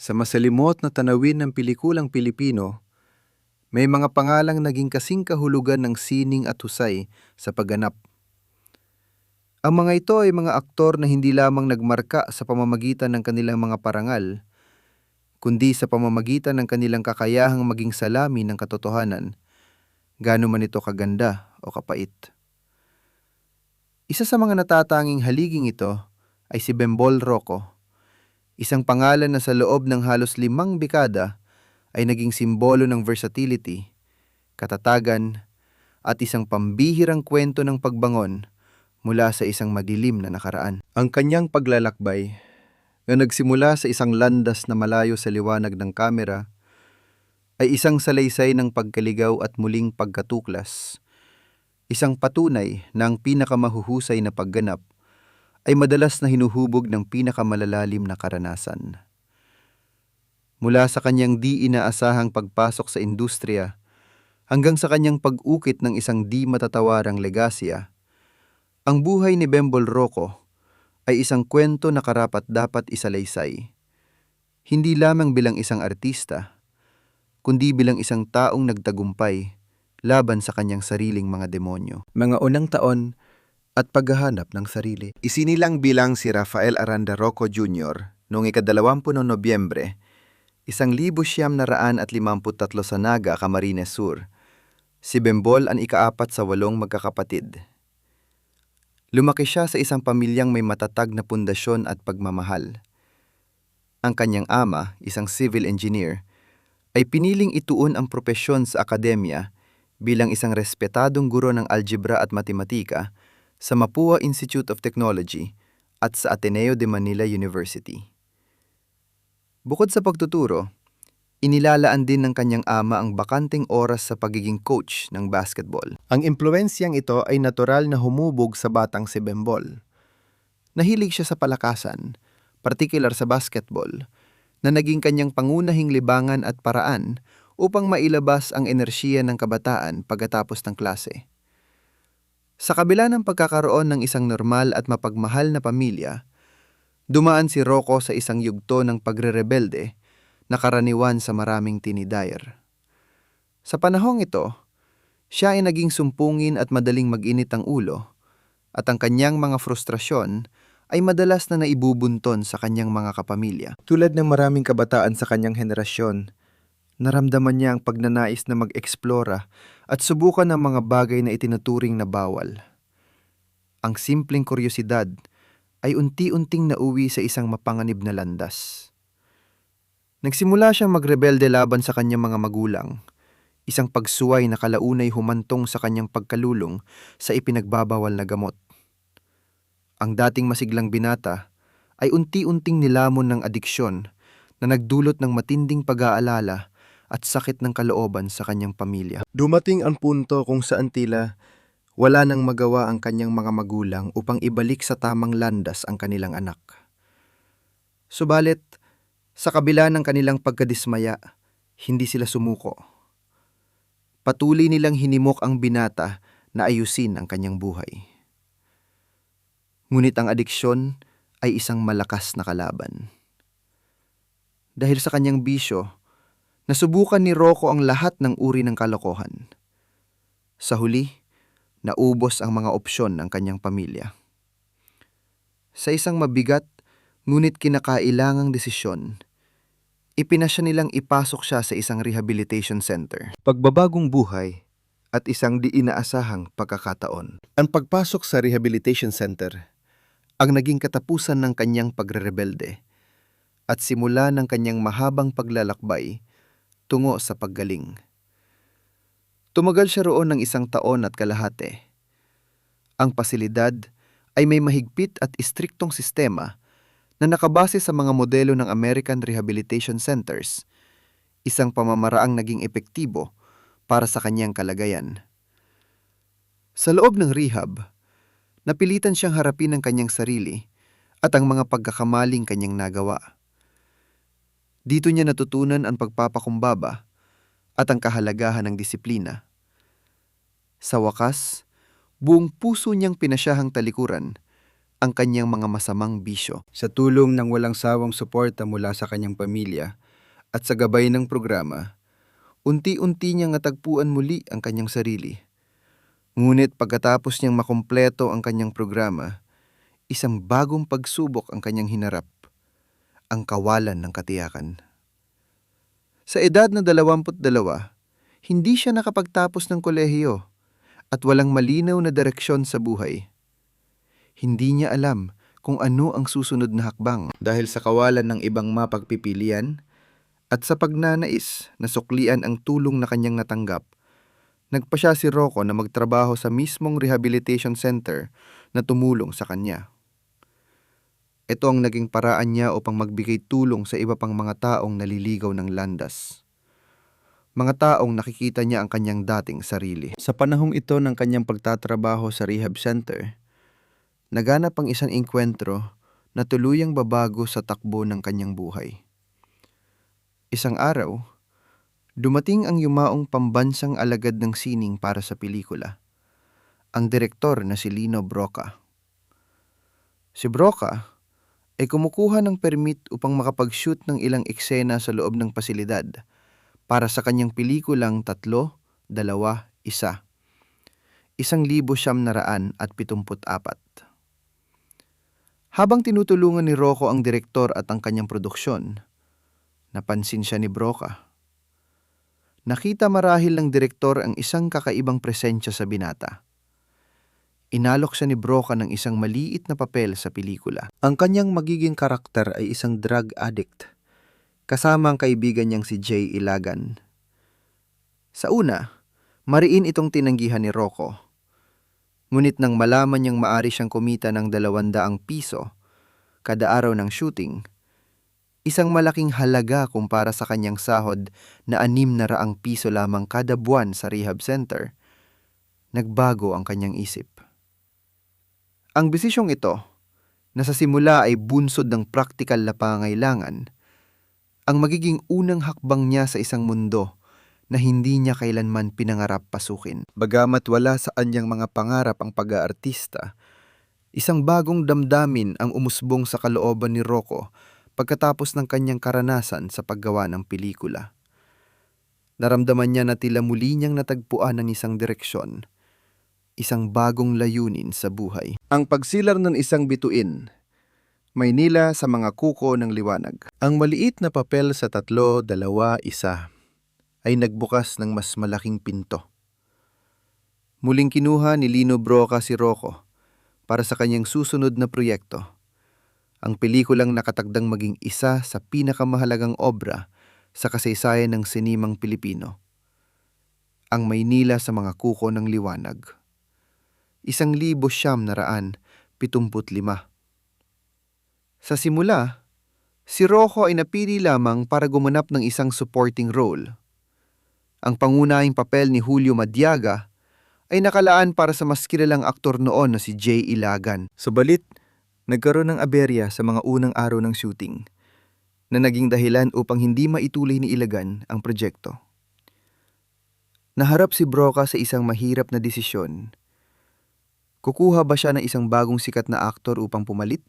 Sa masalimot na tanawin ng pelikulang Pilipino, may mga pangalang naging kasing kahulugan ng sining at husay sa pagganap. Ang mga ito ay mga aktor na hindi lamang nagmarka sa pamamagitan ng kanilang mga parangal, kundi sa pamamagitan ng kanilang kakayahang maging salami ng katotohanan, gaano man ito kaganda o kapait. Isa sa mga natatanging haliging ito ay si Bembol Rocco, isang pangalan na sa loob ng halos 5 dekada ay naging simbolo ng versatility, katatagan, at isang pambihirang kwento ng pagbangon mula sa isang madilim na nakaraan. Ang kanyang paglalakbay, na nagsimula sa isang landas na malayo sa liwanag ng kamera, ay isang salaysay ng pagkaligaw at muling pagkatuklas. Isang patunay na ang pinakamahuhusay na pagganap ay madalas na hinuhubog ng pinakamalalalim na karanasan. Mula sa kanyang di inaasahang pagpasok sa industriya hanggang sa kanyang pag-ukit ng isang di matatawarang legasya, ang buhay ni Bembol Rocco ay isang kwento na karapat-dapat isalaysay. Hindi lamang bilang isang artista, kundi bilang isang taong nagtagumpay laban sa kanyang sariling mga demonyo. Mga unang taon at paghahanap ng sarili. Isinilang bilang si Rafael Aranda Rocco Jr. noong ika-20 ng Nobyembre, 1953 sa Naga, Camarines Sur. Si Bembol ang ika-4 sa 8 magkakapatid. Lumaki siya sa isang pamilyang may matatag na pundasyon at pagmamahal. Ang kanyang ama, isang civil engineer, ay piniling ituon ang propesyon sa akademya bilang isang respetadong guro ng algebra at matematika sa Mapua Institute of Technology at sa Ateneo de Manila University. Bukod sa pagtuturo, inilalaan din ng kanyang ama ang bakanteng oras sa pagiging coach ng basketball. Ang impluensyang ito ay natural na humubog sa batang si Bembol. Nahilig siya sa palakasan, partikular sa basketball, na naging kanyang pangunahing libangan at paraan upang mailabas ang enerhiya ng kabataan pagkatapos ng klase. Sa kabila ng pagkakaroon ng isang normal at mapagmahal na pamilya, dumaan si Rocco sa isang yugto ng pagrerebelde na karaniwan sa maraming teenager. Sa panahong ito, siya ay naging sumpungin at madaling mag-init ang ulo, at ang kanyang mga frustrasyon ay madalas na naibubunton sa kanyang mga kapamilya. Tulad ng maraming kabataan sa kanyang henerasyon, naramdaman niya ang pagnanais na mag-eksplora at subukan ang mga bagay na itinuturing na bawal. Ang simpleng kuryosidad ay unti-unting nauwi sa isang mapanganib na landas. Nagsimula siyang magrebelde laban sa kanyang mga magulang, isang pagsuway na kalaunay humantong sa kanyang pagkalulong sa ipinagbabawal na gamot. Ang dating masiglang binata ay unti-unting nilamon ng adiksyon na nagdulot ng matinding pag-aalala at sakit ng kalooban sa kanyang pamilya. Dumating ang punto kung saan tila wala nang magawa ang kanyang mga magulang upang ibalik sa tamang landas ang kanilang anak. Subalit, sa kabila ng kanilang pagkadismaya, hindi sila sumuko. Patuloy nilang hinimok ang binata na ayusin ang kanyang buhay. Ngunit ang adiksyon ay isang malakas na kalaban. Dahil sa kanyang bisyo, nasubukan ni Rocco ang lahat ng uri ng kalokohan. Sa huli, naubos ang mga opsyon ng kanyang pamilya. Sa isang mabigat ngunit kinakailangang desisyon, ipinasya nilang ipasok siya sa isang rehabilitation center. Pagbabagong buhay at isang di inaasahang pagkakataon. Ang pagpasok sa rehabilitation center ang naging katapusan ng kanyang pagrerebelde at simula ng kanyang mahabang paglalakbay tungo sa paggaling. Tumagal siya roon ng 1 taon at kalahati. Ang pasilidad ay may mahigpit at istriktong sistema na nakabase sa mga modelo ng American Rehabilitation Centers, isang pamamaraang naging epektibo para sa kanyang kalagayan. Sa loob ng rehab, napilitan siyang harapin ang kanyang sarili at ang mga pagkakamaling kanyang nagawa. Dito niya natutunan ang pagpapakumbaba at ang kahalagahan ng disiplina. Sa wakas, buong puso niyang pinasyahang talikuran ang kanyang mga masamang bisyo. Sa tulong ng walang sawang suporta mula sa kanyang pamilya at sa gabay ng programa, unti-unti niyang natagpuan muli ang kanyang sarili. Ngunit pagkatapos niyang makumpleto ang kanyang programa, isang bagong pagsubok ang kanyang hinarap, ang kawalan ng katiyakan. Sa edad na 22, hindi siya nakapagtapos ng kolehiyo at walang malinaw na direksyon sa buhay. Hindi niya alam kung ano ang susunod na hakbang. Dahil sa kawalan ng ibang mapagpipilian at sa pagnanais na suklian ang tulong na kanyang natanggap, nagpasya si Rocco na magtrabaho sa mismong rehabilitation center na tumulong sa kanya. Ito ang naging paraan niya upang magbigay tulong sa iba pang mga taong naliligaw ng landas. Mga taong nakikita niya ang kanyang dating sarili. Sa panahong ito ng kanyang pagtatrabaho sa rehab center, naganap ang isang engkwentro na tuluyang babago sa takbo ng kanyang buhay. Isang araw, dumating ang yumaong pambansang alagad ng sining para sa pelikula, ang direktor na si Lino Brocka. Si Brocka ay kumukuha ng permit upang makapag-shoot ng ilang eksena sa loob ng pasilidad para sa kanyang pelikulang 3, 2, 1, 1974. Habang tinutulungan ni Rocco ang direktor at ang kanyang produksyon, napansin siya ni Brocka. Nakita marahil ng direktor ang isang kakaibang presensya sa binata. Inalok siya ni Brocka ng isang maliit na papel sa pelikula. Ang kanyang magiging karakter ay isang drug addict, kasama ang kaibigan niyang si Jay Ilagan. Sa una, mariin itong tinanggihan ni Rocco. Ngunit nang malaman niyang maari siyang kumita ng 200 piso kada araw ng shooting, isang malaking halaga kumpara sa kanyang sahod na 600 piso lamang kada buwan sa rehab center, nagbago ang kanyang isip. Ang desisyong ito, na sa simula ay bunsod ng praktikal na pangangailangan, ang magiging unang hakbang niya sa isang mundo na hindi niya kailanman pinangarap pasukin. Bagamat wala sa anyang mga pangarap ang pag-aartista, isang bagong damdamin ang umusbong sa kalooban ni Rocco pagkatapos ng kanyang karanasan sa paggawa ng pelikula. Naramdaman niya na tila muli niyang natagpuan ng isang direksyon, isang bagong layunin sa buhay. Ang pagsilar ng isang bituin, Maynila sa mga kuko ng liwanag. Ang maliit na papel sa 3, 2, 1 ay nagbukas ng mas malaking pinto. Muling kinuha ni Lino Brocka si Rocco para sa kanyang susunod na proyekto, ang pelikulang nakatagdang maging isa sa pinakamahalagang obra sa kasaysayan ng sinimang Pilipino, ang Maynila sa mga kuko ng liwanag. 1975. Sa simula, si Rocco ay napili lamang para gumanap ng isang supporting role. Ang pangunahing papel ni Julio Madiaga ay nakalaan para sa mas kilalang aktor noon na si Jay Ilagan. Subalit, nagkaroon ng aberya sa mga unang araw ng shooting na naging dahilan upang hindi maituloy ni Ilagan ang proyekto. Naharap si Brocka sa isang mahirap na desisyon. Kukuha ba siya ng isang bagong sikat na aktor upang pumalit?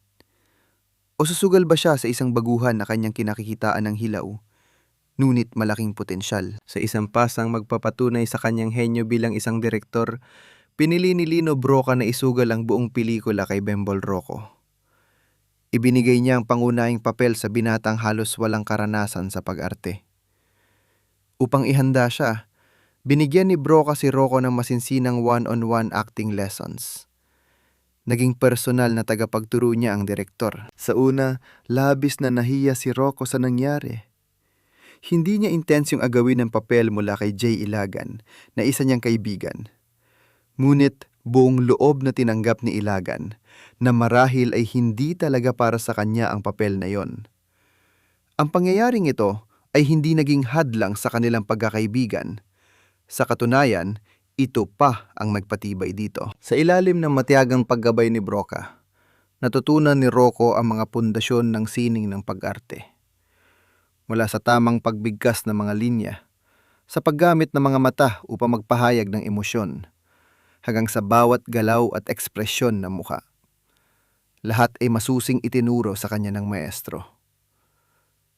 O susugal ba siya sa isang baguhan na kanyang kinakikitaan ng hilaw, ngunit malaking potensyal? Sa isang pasang magpapatunay sa kanyang henyo bilang isang direktor, pinili ni Lino Brocka na isugal ang buong pelikula kay Bembol Rocco. Ibinigay niya ang pangunahing papel sa binatang halos walang karanasan sa pag-arte. Upang ihanda siya, binigyan ni Brocka si Rocco ng masinsinang one-on-one acting lessons. Naging personal na tagapagturo niya ang direktor. Sa una, labis na nahiya si Rocco sa nangyari. Hindi niya intensyong agawin ang papel mula kay Jay Ilagan na isa niyang kaibigan. Ngunit buong loob na tinanggap ni Ilagan na marahil ay hindi talaga para sa kanya ang papel na yon. Ang pangyayaring ito ay hindi naging hadlang sa kanilang pagkakaibigan. Sa katunayan, ito pa ang nagpatibay dito. Sa ilalim ng matiyagang paggabay ni Brocka, natutunan ni Rocco ang mga pundasyon ng sining ng pag-arte. Mula sa tamang pagbigkas ng mga linya, sa paggamit ng mga mata upang magpahayag ng emosyon, hanggang sa bawat galaw at ekspresyon ng mukha. Lahat ay masusing itinuro sa kanya ng maestro.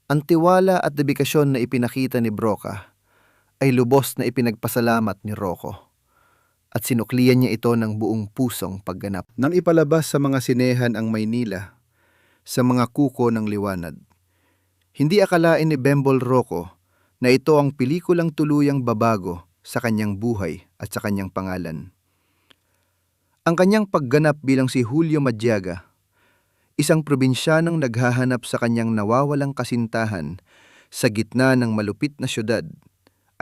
Ang tiwala at dedikasyon na ipinakita ni Broca ay lubos na ipinagpasalamat ni Rocco at sinuklian niya ito ng buong pusong pagganap. Nang ipalabas sa mga sinehan ang Maynila, sa mga kuko ng liwanag, hindi akalain ni Bembol Rocco na ito ang pelikulang tuluyang babago sa kanyang buhay at sa kanyang pangalan. Ang kanyang pagganap bilang si Julio Madyaga, isang probinsyanong naghahanap sa kanyang nawawalang kasintahan sa gitna ng malupit na syudad,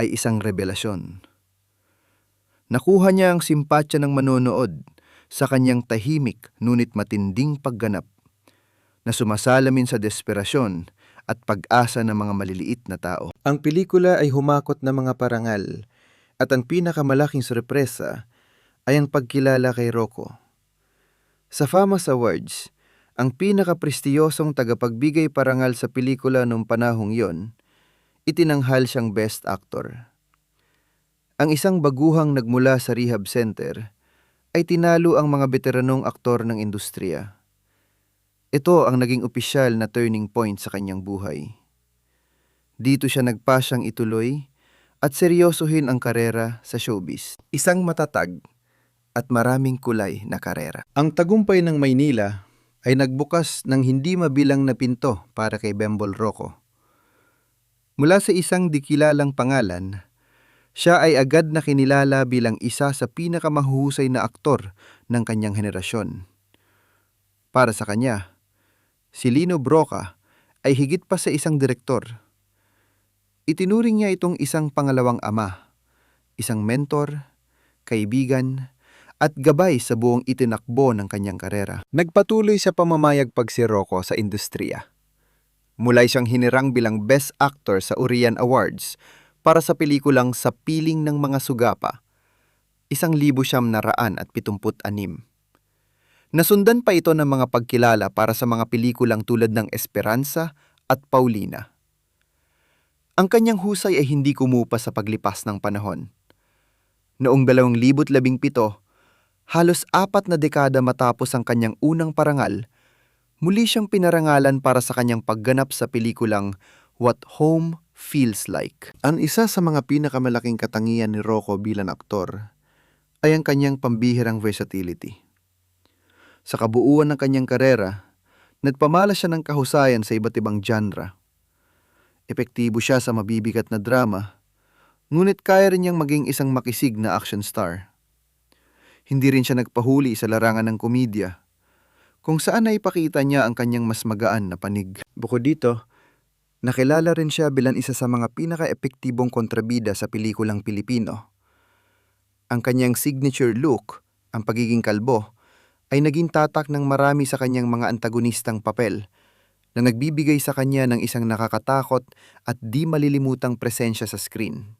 ay isang revelasyon. Nakuha niya ang simpatya ng manonood sa kanyang tahimik ngunit matinding pagganap na sumasalamin sa desperasyon at pag-asa ng mga maliliit na tao. Ang pelikula ay humakot ng mga parangal at ang pinakamalaking sorpresa ay ang pagkilala kay Rocco. Sa FAMAS Awards, ang pinakaprestiyosong tagapagbigay parangal sa pelikula noong panahong yon, itinanghal siyang Best Actor. Ang isang baguhang nagmula sa rehab center ay tinalo ang mga veteranong aktor ng industriya. Ito ang naging opisyal na turning point sa kanyang buhay. Dito siya nagpasyang ituloy at seryosohin ang karera sa showbiz. Isang matatag at maraming kulay na karera. Ang tagumpay ng Maynila ay nagbukas ng hindi mabilang na pinto para kay Bembol Rocco. Mula sa isang dikilalang pangalan, siya ay agad na kinilala bilang isa sa pinakamahuhusay na aktor ng kanyang henerasyon. Para sa kanya, si Lino Broca ay higit pa sa isang direktor. Itinuring niya itong isang pangalawang ama, isang mentor, kaibigan, at gabay sa buong itinakbo ng kanyang karera. Nagpatuloy sa pamamayagpag si Rocco sa industriya. Mula siyang hinirang bilang Best Actor sa Urian Awards para sa pelikulang Sa Piling ng Mga Sugapa, 1976. Nasundan pa ito ng mga pagkilala para sa mga pelikulang tulad ng Esperanza at Paulina. Ang kanyang husay ay hindi kumupa sa paglipas ng panahon. Noong 2017, halos 4 na dekada matapos ang kanyang unang parangal, muli siyang pinarangalan para sa kanyang pagganap sa pelikulang What Home Feels Like. Ang isa sa mga pinakamalaking katangian ni Rocco bilang aktor ay ang kanyang pambihirang versatility. Sa kabuuan ng kanyang karera, nagpamalas siya ng kahusayan sa iba't ibang genre. Epektibo siya sa mabibigat na drama, ngunit kaya rin niyang maging isang makisig na action star. Hindi rin siya nagpahuli sa larangan ng komedya, kung saan naipakita niya ang kanyang mas magaan na panig. Bukod dito, nakilala rin siya bilang isa sa mga pinaka-epektibong kontrabida sa pelikulang Pilipino. Ang kanyang signature look, ang pagiging kalbo, ay naging tatak ng marami sa kanyang mga antagonistang papel na nagbibigay sa kanya ng isang nakakatakot at di malilimutang presensya sa screen.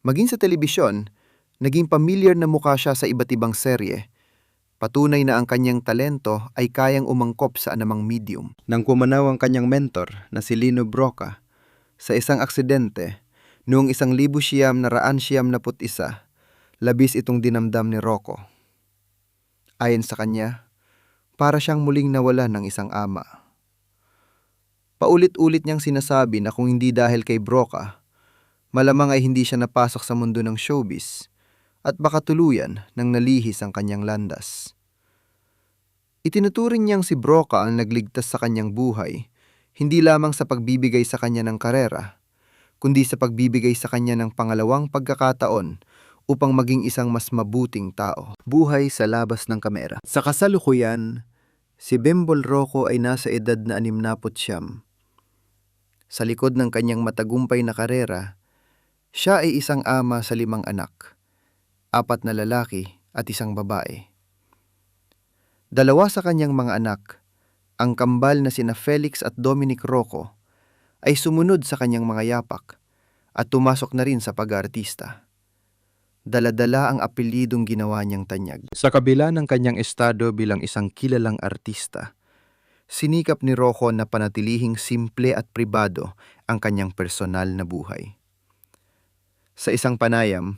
Maging sa telebisyon, naging pamilyar na mukha siya sa iba't ibang serye. Patunay na ang kanyang talento ay kayang umangkop sa anumang medium. Nang pumanaw ang kanyang mentor na si Lino Broca sa isang aksidente noong 1991, labis itong dinamdam ni Rocco. Ayon sa kanya, para siyang muling nawala ng isang ama. Paulit-ulit niyang sinasabi na kung hindi dahil kay Broca, malamang ay hindi siya napasok sa mundo ng showbiz at baka tuluyan nang nalihis ang kanyang landas. Itinuturing niyang si Broca ang nagligtas sa kanyang buhay, hindi lamang sa pagbibigay sa kanya ng karera, kundi sa pagbibigay sa kanya ng pangalawang pagkakataon upang maging isang mas mabuting tao. Buhay sa labas ng kamera. Sa kasalukuyan, si Bembol Rocco ay nasa edad na 69. Sa likod ng kanyang matagumpay na karera, siya ay isang ama sa 5 anak, 4 na lalaki at 1 babae. 2 sa kanyang mga anak, ang kambal na sina Felix at Dominic Rocco, ay sumunod sa kanyang mga yapak at tumasok na rin sa pag-aartista. Dala-dala ang apelyidong ginawa niyang tanyag. Sa kabila ng kanyang estado bilang isang kilalang artista, sinikap ni Rocco na panatilihing simple at pribado ang kanyang personal na buhay. Sa isang panayam,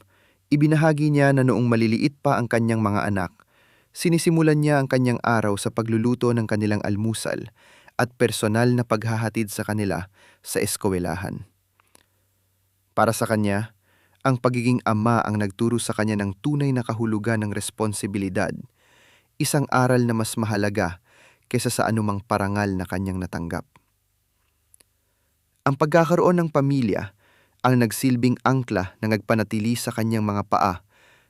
ibinahagi niya na noong maliliit pa ang kanyang mga anak, Sinisimulan niya ang kanyang araw sa pagluluto ng kanilang almusal at personal na paghahatid sa kanila sa eskwelahan. Para sa kanya, ang pagiging ama ang nagturo sa kanya ng tunay na kahulugan ng responsibilidad, isang aral na mas mahalaga kaysa sa anumang parangal na kanyang natanggap. Ang pagkakaroon ng pamilya ang nagsilbing angkla na nagpanatili sa kanyang mga paa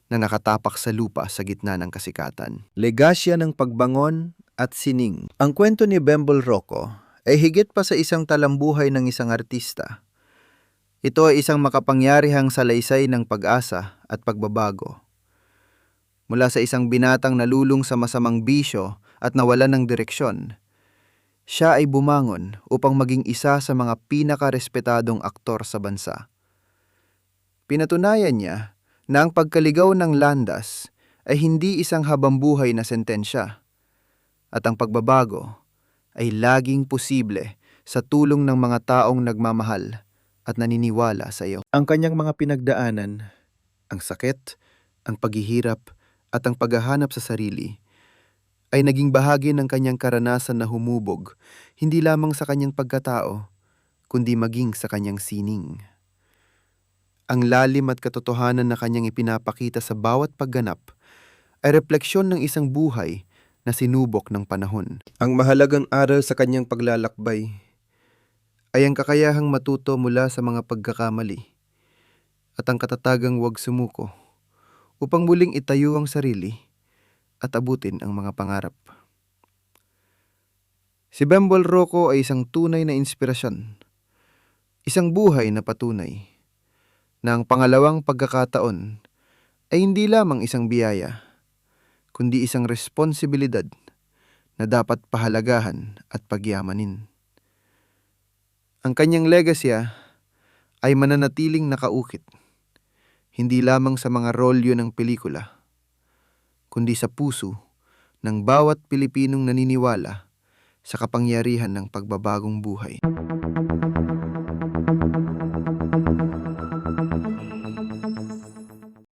na nakatapak sa lupa sa gitna ng kasikatan. Legasya ng pagbangon at sining. Ang kwento ni Bembol Rocco ay higit pa sa isang talambuhay ng isang artista. Ito ay isang makapangyarihang salaysay ng pag-asa at pagbabago. Mula sa isang binatang nalulung sa masamang bisyo at nawalan ng direksyon, siya ay bumangon upang maging isa sa mga pinakarespetadong aktor sa bansa. Pinatunayan niya na ang pagkaligaw ng landas ay hindi isang habambuhay na sentensya at ang pagbabago ay laging posible sa tulong ng mga taong nagmamahal at naniniwala sa iyo. Ang kanyang mga pinagdaanan, ang sakit, ang paghihirap at ang paghahanap sa sarili ay naging bahagi ng kanyang karanasan na humubog hindi lamang sa kanyang pagkatao kundi maging sa kanyang sining. Ang lalim at katotohanan na kanyang ipinapakita sa bawat pagganap ay refleksyon ng isang buhay na sinubok ng panahon. Ang mahalagang aral sa kanyang paglalakbay ay ang kakayahang matuto mula sa mga pagkakamali at ang katatagang huwag sumuko upang muling itayo ang sarili at abutin ang mga pangarap. Si Bembol Rocco ay isang tunay na inspirasyon, isang buhay na patunay na ang pangalawang pagkakataon ay hindi lamang isang biyaya, kundi isang responsibilidad na dapat pahalagahan at pagyamanin. Ang kanyang legasya ay mananatiling nakaukit, hindi lamang sa mga rolyo ng pelikula, kundi sa puso ng bawat Pilipinong naniniwala sa kapangyarihan ng pagbabagong buhay.